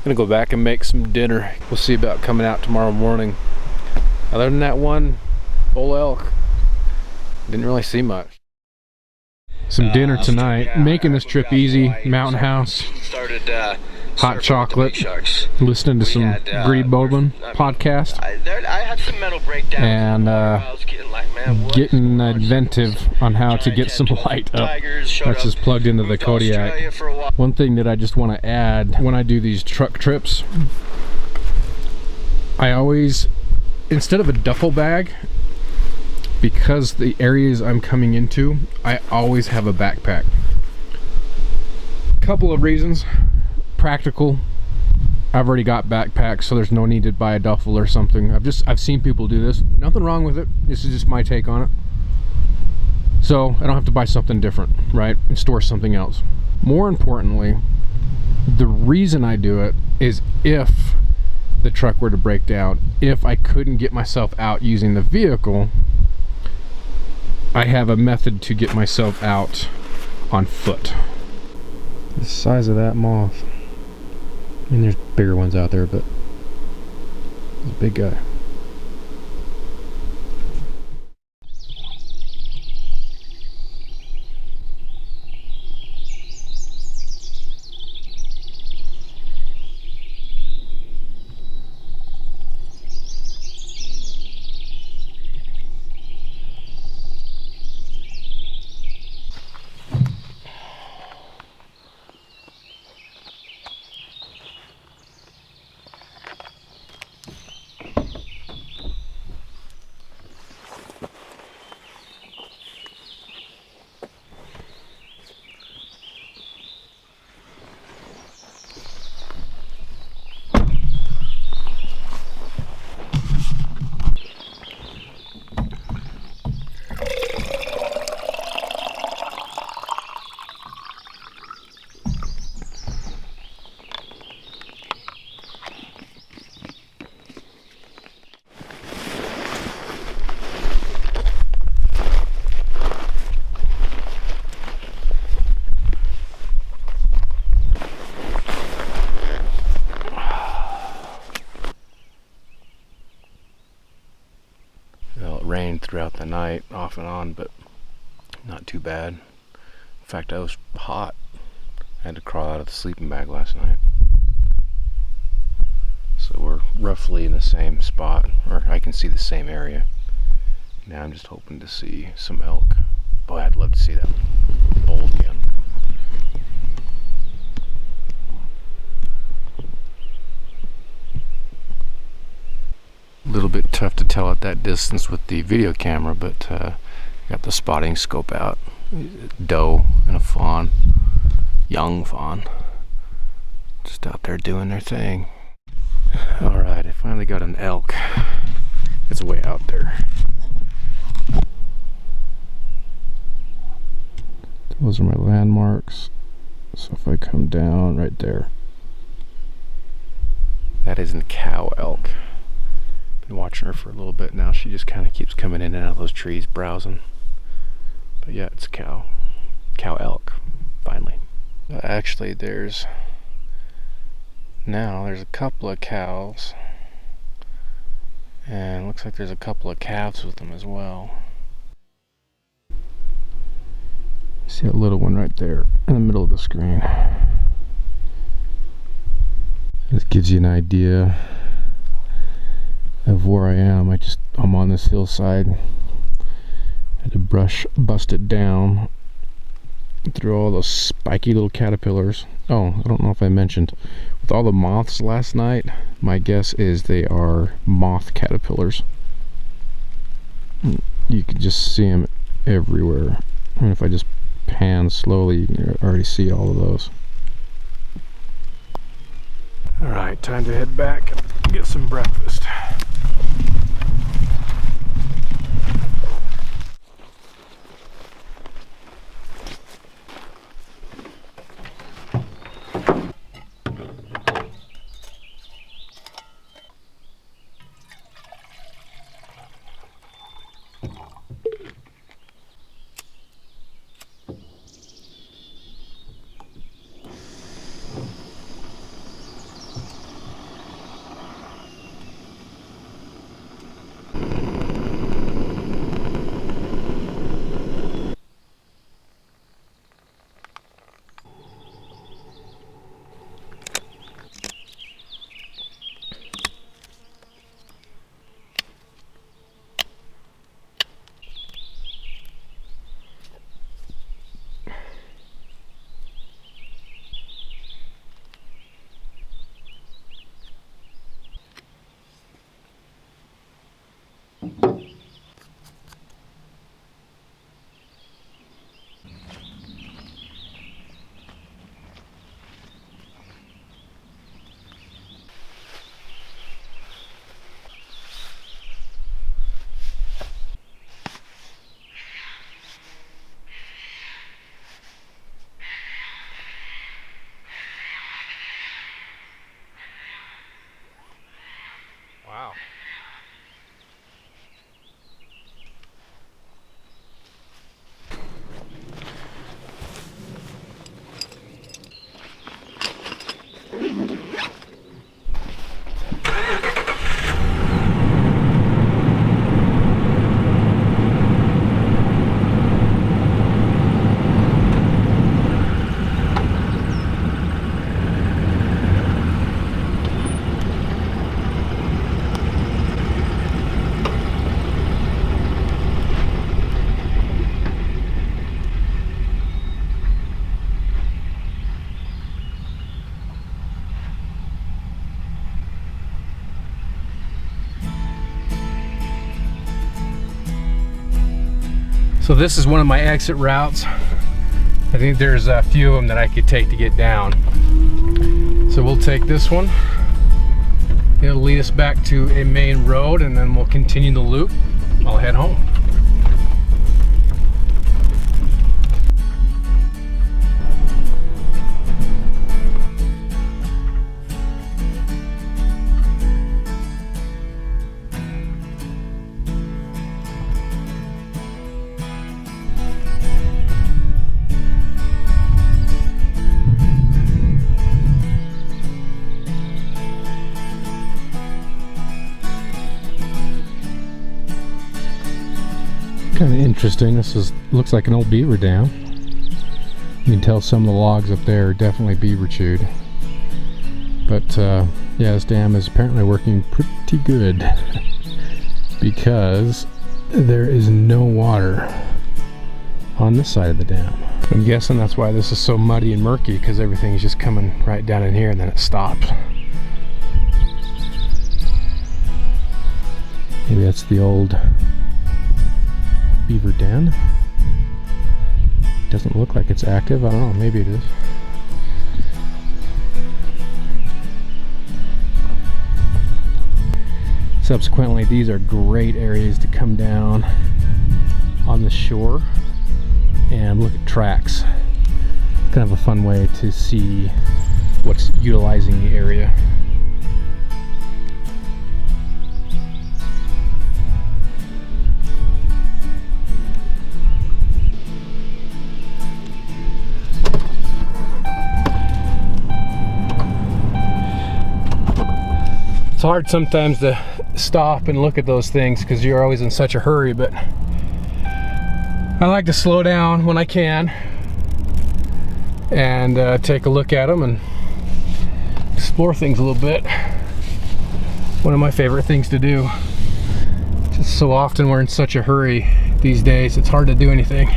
Gonna go back and make some dinner. We'll see about coming out tomorrow morning. Other than that one bull elk, didn't really see much. Some dinner tonight, making this trip easy. Mountain house, hot chocolate, listening to some Greed Bowman podcast, and getting inventive on how to get some light up. That's just plugged into the Kodiak. One thing that I just want to add, when I do these truck trips, I always, instead of a duffel bag, because the areas I'm coming into, I always have a backpack. Couple of reasons. Practical. I've already got backpacks, so there's no need to buy a duffel or something. I've seen people do this. Nothing wrong with it. This is just my take on it. So I don't have to buy something different, right? And store something else. More importantly, the reason I do it is if the truck were to break down, if I couldn't get myself out using the vehicle, I have a method to get myself out on foot. The size of that moth. I mean, there's bigger ones out there, but it's a big guy. Rained throughout the night, off and on, but not too bad. In fact, I was hot. I had to crawl out of the sleeping bag last night. So we're roughly in the same spot, or I can see the same area. Now I'm just hoping to see some elk. Boy, I'd love to see that bull again. A little bit tough to tell at that distance with the video camera, but got the spotting scope out. Doe and a fawn, young fawn, just out there doing their thing. All right, I finally got an elk. It's way out there. Those are my landmarks. So if I come down right there, that isn't cow elk. Been watching her for a little bit now. She just kind of keeps coming in and out of those trees browsing. But yeah, it's cow elk, finally. Actually, there's a couple of cows, and looks like there's a couple of calves with them as well. See that little one right there in the middle of the screen. This gives you an idea of where I am. I'm on this hillside. Had to bust it down through all those spiky little caterpillars. Oh, I don't know if I mentioned, with all the moths last night, my guess is they are moth caterpillars. You can just see them everywhere. And if I just pan slowly, you can already see all of those. Alright, time to head back and get some breakfast. Wow. So this is one of my exit routes. I think there's a few of them that I could take to get down. So we'll take this one. It'll lead us back to a main road, and then we'll continue the loop. I'll head home. Kind of interesting. Looks like an old beaver dam. You can tell some of the logs up there are definitely beaver chewed. But yeah, this dam is apparently working pretty good because there is no water on this side of the dam. I'm guessing that's why this is so muddy and murky, because everything's just coming right down in here and then it stops. Maybe that's the old beaver den. Doesn't look like it's active. I don't know, maybe it is. Subsequently, these are great areas to come down on the shore and look at tracks. Kind of a fun way to see what's utilizing the area. It's hard sometimes to stop and look at those things because you're always in such a hurry, but I like to slow down when I can and take a look at them and explore things a little bit. One of my favorite things to do. Just so often we're in such a hurry these days, it's hard to do anything.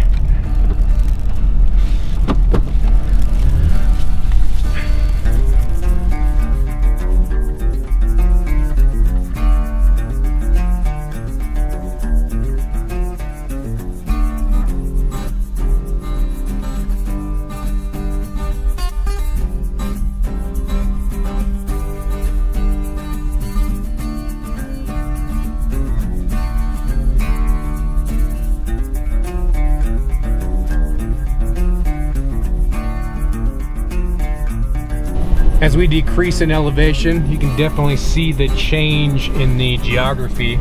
As we decrease in elevation, you can definitely see the change in the geography.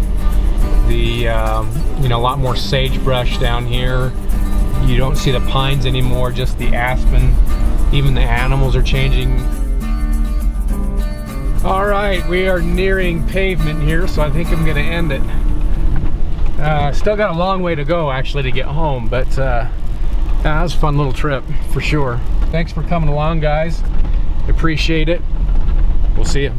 A lot more sagebrush down here. You don't see the pines anymore, just the aspen. Even the animals are changing. All right, we are nearing pavement here, so I think I'm gonna end it. Still got a long way to go actually to get home, but that was a fun little trip for sure. Thanks for coming along, guys. Appreciate it. We'll see you.